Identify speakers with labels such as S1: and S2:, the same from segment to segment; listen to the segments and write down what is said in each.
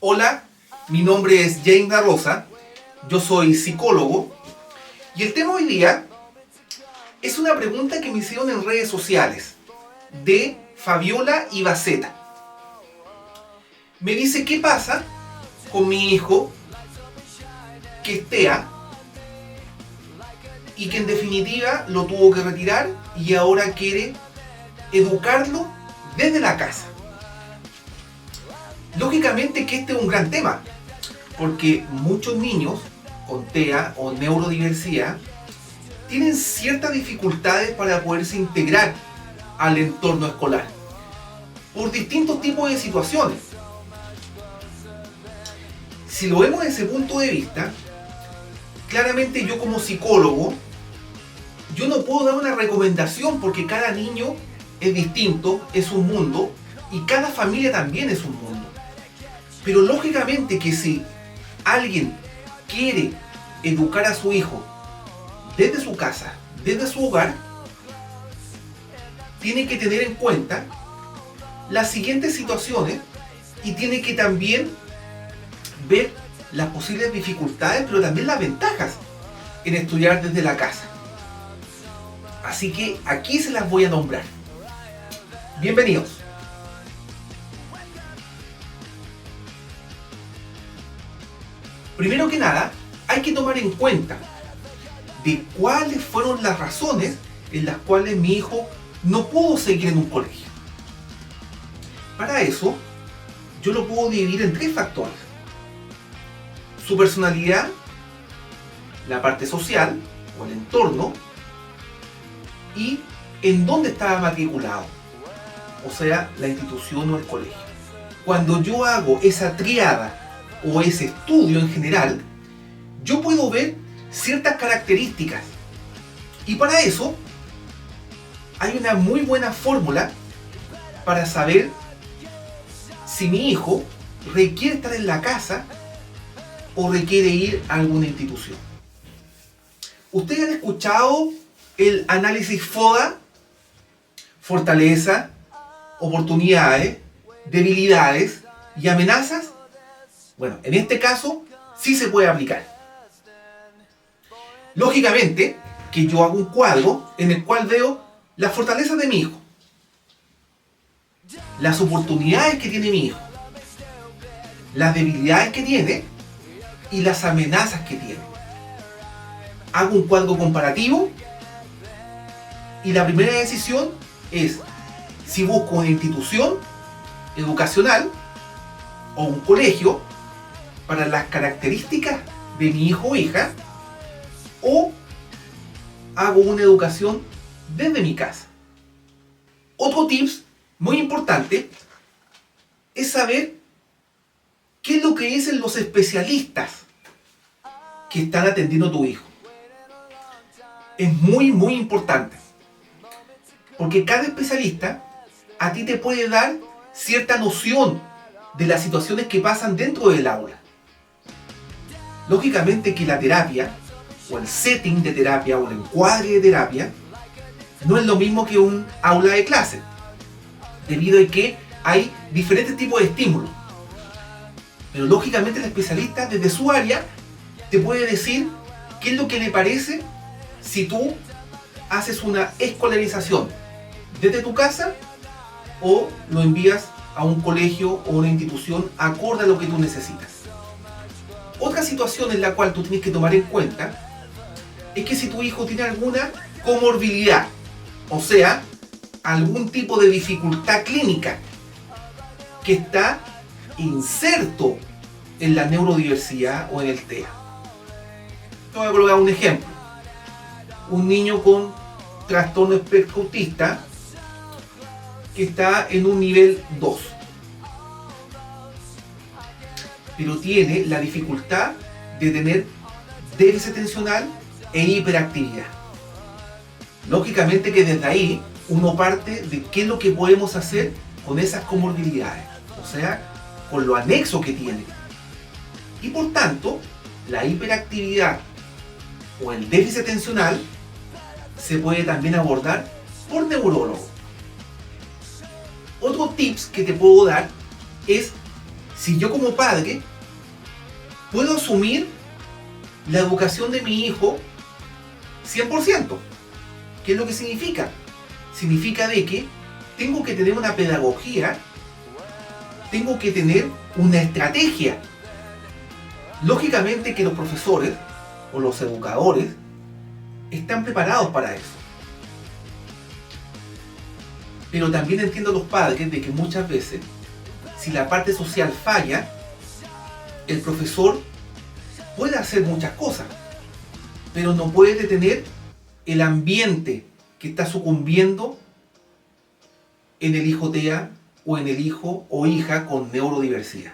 S1: Hola, mi nombre es James Da Rosa, yo soy psicólogo y el tema hoy día es una pregunta que me hicieron en redes sociales de Fabiola Ibaceta. Me dice qué pasa con mi hijo que es TEA y que en definitiva lo tuvo que retirar y ahora quiere educarlo desde la casa. Lógicamente que este es un gran tema, porque muchos niños con TEA o neurodiversidad tienen ciertas dificultades para poderse integrar al entorno escolar, por distintos tipos de situaciones. Si lo vemos desde ese punto de vista, claramente yo como psicólogo, yo no puedo dar una recomendación porque cada niño es distinto, es un mundo, y cada familia también es un mundo. Pero lógicamente que si alguien quiere educar a su hijo desde su casa, desde su hogar, tiene que tener en cuenta las siguientes situaciones y tiene que también ver las posibles dificultades, pero también las ventajas en estudiar desde la casa. Así que aquí se las voy a nombrar. Bienvenidos. Primero que nada, hay que tomar en cuenta de cuáles fueron las razones en las cuales mi hijo no pudo seguir en un colegio. Para eso, yo lo puedo dividir en 3 factores. Su personalidad, la parte social o el entorno y en dónde estaba matriculado, o sea, la institución o el colegio. Cuando yo hago esa triada o ese estudio en general, yo puedo ver ciertas características y para eso hay una muy buena fórmula para saber si mi hijo requiere estar en la casa o requiere ir a alguna institución. ¿Ustedes han escuchado el análisis FODA? Fortaleza, oportunidades, debilidades y amenazas. Bueno, en este caso sí se puede aplicar. Lógicamente que yo hago un cuadro en el cual veo las fortalezas de mi hijo, las oportunidades que tiene mi hijo, las debilidades que tiene y las amenazas que tiene. Hago un cuadro comparativo y la primera decisión es si busco una institución educacional o un colegio para las características de mi hijo o hija, o hago una educación desde mi casa. Otro tips muy importante es saber qué es lo que dicen los especialistas que están atendiendo a tu hijo. Es muy importante, porque cada especialista a ti te puede dar cierta noción de las situaciones que pasan dentro del aula. Lógicamente que la terapia, o el setting de terapia, o el encuadre de terapia, no es lo mismo que un aula de clase, debido a que hay diferentes tipos de estímulos. Pero lógicamente el especialista, desde su área, te puede decir qué es lo que le parece si tú haces una escolarización desde tu casa o lo envías a un colegio o una institución acorde a lo que tú necesitas. Otra situación en la cual tú tienes que tomar en cuenta es que si tu hijo tiene alguna comorbilidad, o sea, algún tipo de dificultad clínica que está inserto en la neurodiversidad o en el TEA. Te voy a colocar un ejemplo. Un niño con trastorno espectro autista que está en un nivel 2, pero tiene la dificultad de tener déficit atencional e hiperactividad. Lógicamente que desde ahí uno parte de qué es lo que podemos hacer con esas comorbilidades, o sea, con lo anexo que tiene. Y por tanto, la hiperactividad o el déficit atencional se puede también abordar por neurólogo. Otro tips que te puedo dar es si yo como padre puedo asumir la educación de mi hijo 100%. ¿Qué es lo que significa? Significa de que tengo que tener una pedagogía, tengo que tener una estrategia. Lógicamente que los profesores o los educadores están preparados para eso. Pero también entiendo a los padres de que muchas veces, si la parte social falla, el profesor puede hacer muchas cosas, pero no puede detener el ambiente que está sucumbiendo en el hijo TEA o en el hijo o hija con neurodiversidad.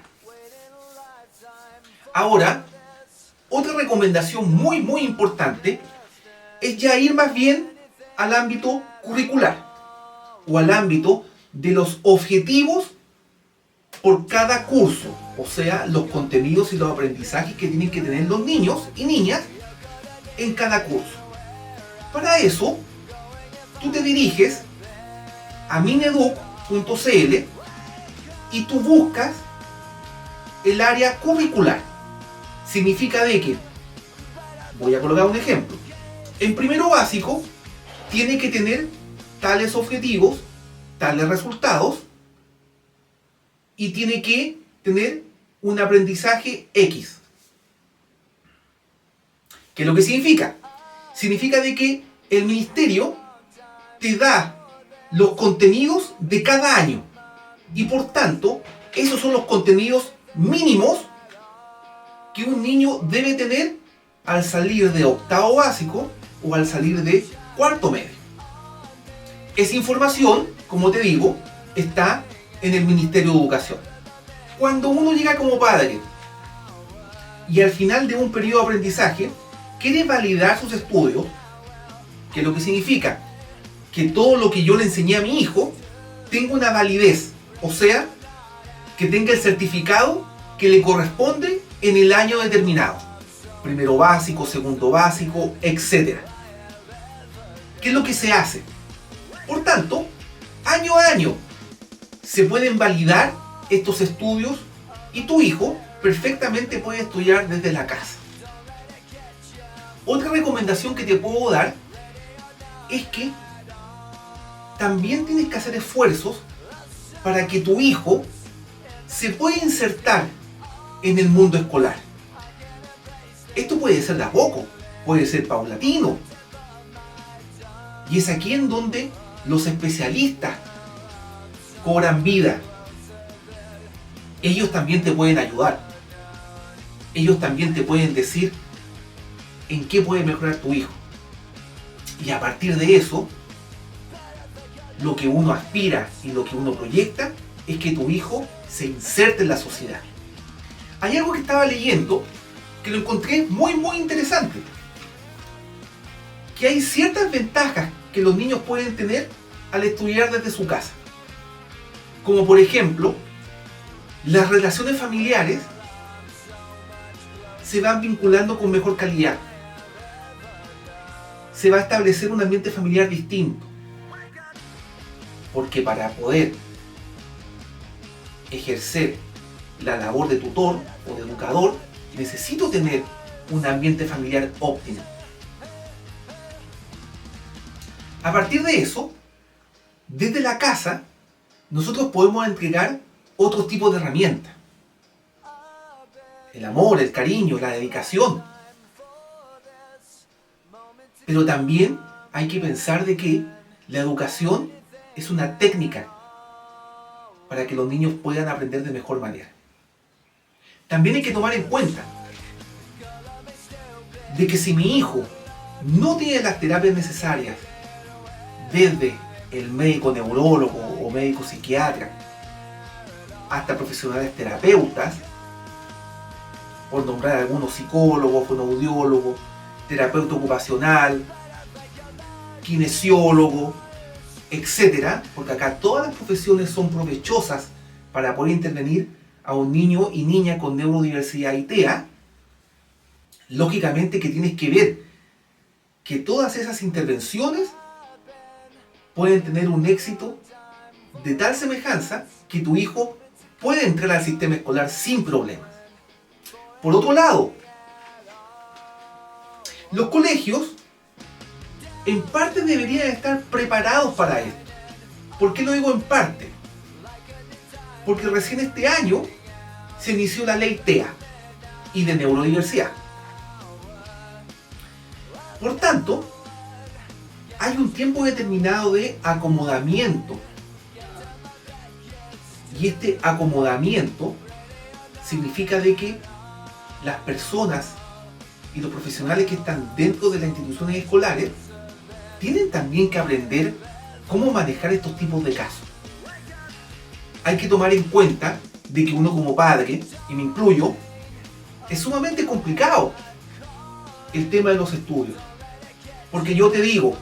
S1: Ahora, otra recomendación muy importante es ya ir más bien al ámbito curricular o al ámbito de los objetivos por cada curso, o sea, los contenidos y los aprendizajes que tienen que tener los niños y niñas en cada curso. Para eso, tú te diriges a mineduc.cl y tú buscas el área curricular. Significa de que, voy a colocar un ejemplo, en primero básico tiene que tener tales objetivos, tales resultados y tiene que tener un aprendizaje X. ¿Qué es lo que significa? Significa de que el ministerio te da los contenidos de cada año y por tanto esos son los contenidos mínimos que un niño debe tener al salir de octavo básico o al salir de cuarto medio. Esa información, como te digo, está en el Ministerio de Educación. Cuando uno llega como padre y al final de un periodo de aprendizaje quiere validar sus estudios, ¿qué es lo que significa? Que todo lo que yo le enseñé a mi hijo tenga una validez, o sea, que tenga el certificado que le corresponde en el año determinado. Primero básico, segundo básico, etc. ¿Qué es lo que se hace? Por tanto, año a año se pueden validar estos estudios y tu hijo perfectamente puede estudiar desde la casa. Otra recomendación que te puedo dar es que también tienes que hacer esfuerzos para que tu hijo se pueda insertar en el mundo escolar. Esto puede ser de a poco, puede ser paulatino. Y es aquí en donde los especialistas cobran vida. Ellos también te pueden ayudar. Ellos también te pueden decir en qué puede mejorar tu hijo. Y a partir de eso, lo que uno aspira y lo que uno proyecta es que tu hijo se inserte en la sociedad. Hay algo que estaba leyendo que lo encontré muy interesante. Que hay ciertas ventajas que los niños pueden tener al estudiar desde su casa. Como por ejemplo, las relaciones familiares se van vinculando con mejor calidad. Se va a establecer un ambiente familiar distinto. Porque para poder ejercer la labor de tutor o de educador, necesito tener un ambiente familiar óptimo. A partir de eso, desde la casa, nosotros podemos entregar otro tipo de herramientas. El amor, el cariño, la dedicación. Pero también hay que pensar de que la educación es una técnica para que los niños puedan aprender de mejor manera. También hay que tomar en cuenta de que si mi hijo no tiene las terapias necesarias desde el médico neurólogo o médico psiquiatra hasta profesionales terapeutas, por nombrar algunos psicólogos, fonoaudiólogos, terapeuta ocupacional, kinesiólogo, etcétera, porque acá todas las profesiones son provechosas para poder intervenir a un niño y niña con neurodiversidad y TEA. Lógicamente que tienes que ver que todas esas intervenciones pueden tener un éxito de tal semejanza que tu hijo puede entrar al sistema escolar sin problemas. Por otro lado, los colegios en parte deberían estar preparados para esto. ¿Por qué lo digo en parte? Porque recién este año se inició la ley TEA y de neurodiversidad. Por tanto, hay un tiempo determinado de acomodamiento. Y este acomodamiento significa de que las personas y los profesionales que están dentro de las instituciones escolares tienen también que aprender cómo manejar estos tipos de casos. Hay que tomar en cuenta de que uno como padre, y me incluyo, es sumamente complicado el tema de los estudios. Porque yo te digo,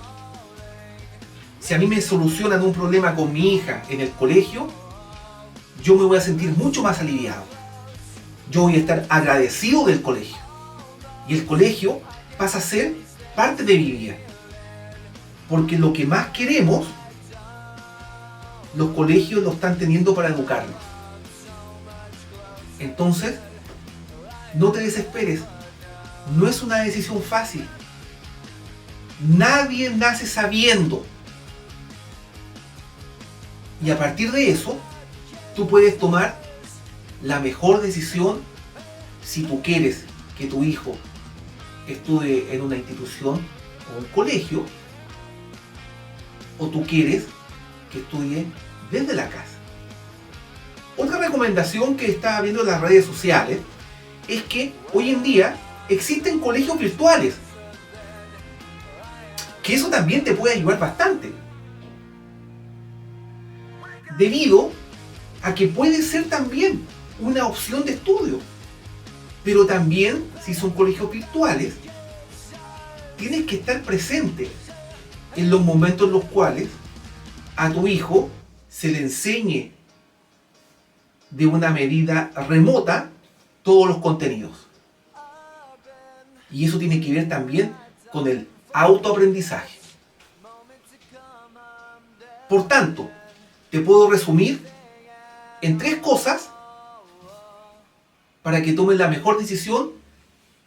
S1: si a mí me solucionan un problema con mi hija en el colegio, yo me voy a sentir mucho más aliviado. Yo voy a estar agradecido del colegio. Y el colegio pasa a ser parte de mi vida. Porque lo que más queremos, los colegios lo están teniendo para educarnos. Entonces, no te desesperes. No es una decisión fácil. Nadie nace sabiendo. Y a partir de eso, tú puedes tomar la mejor decisión si tú quieres que tu hijo estudie en una institución o un colegio, o tú quieres que estudie desde la casa. Otra recomendación que estaba viendo en las redes sociales es que hoy en día existen colegios virtuales, que eso también te puede ayudar bastante, debido a que puede ser también una opción de estudio. Pero también, si son colegios virtuales, tienes que estar presente en los momentos en los cuales a tu hijo se le enseñe de una medida remota todos los contenidos. Y eso tiene que ver también con el autoaprendizaje. Por tanto, te puedo resumir en 3 cosas para que tomes la mejor decisión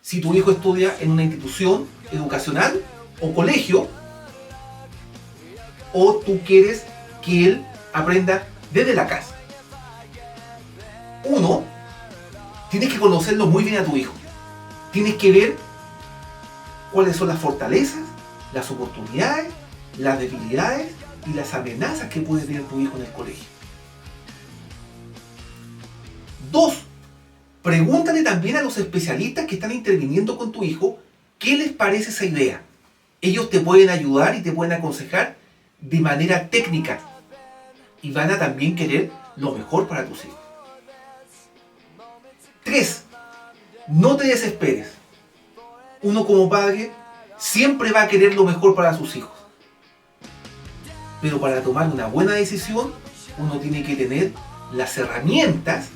S1: si tu hijo estudia en una institución educacional o colegio, o tú quieres que él aprenda desde la casa. 1, tienes que conocerlo muy bien a tu hijo. Tienes que ver cuáles son las fortalezas, las oportunidades, las debilidades y las amenazas que puede tener tu hijo en el colegio. 2, pregúntale también a los especialistas que están interviniendo con tu hijo qué les parece esa idea. Ellos te pueden ayudar y te pueden aconsejar de manera técnica y van a también querer lo mejor para tus hijos. 3, no te desesperes. Uno como padre siempre va a querer lo mejor para sus hijos. Pero para tomar una buena decisión, uno tiene que tener las herramientas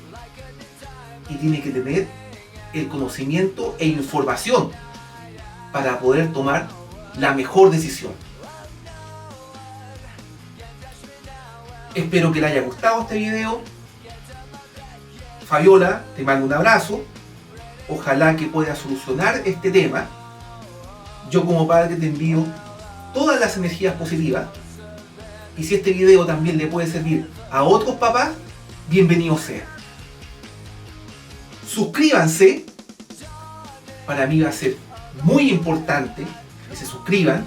S1: y tiene que tener el conocimiento e información para poder tomar la mejor decisión. Espero que le haya gustado este video. Fabiola, te mando un abrazo. Ojalá que puedas solucionar este tema. Yo como padre te envío todas las energías positivas. Y si este video también le puede servir a otros papás, bienvenido sea. Suscríbanse. Para mí va a ser muy importante que se suscriban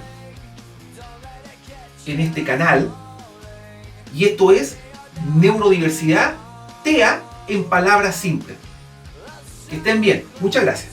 S1: en este canal. Y esto es Neurodiversidad TEA en palabras simples. Que estén bien. Muchas gracias.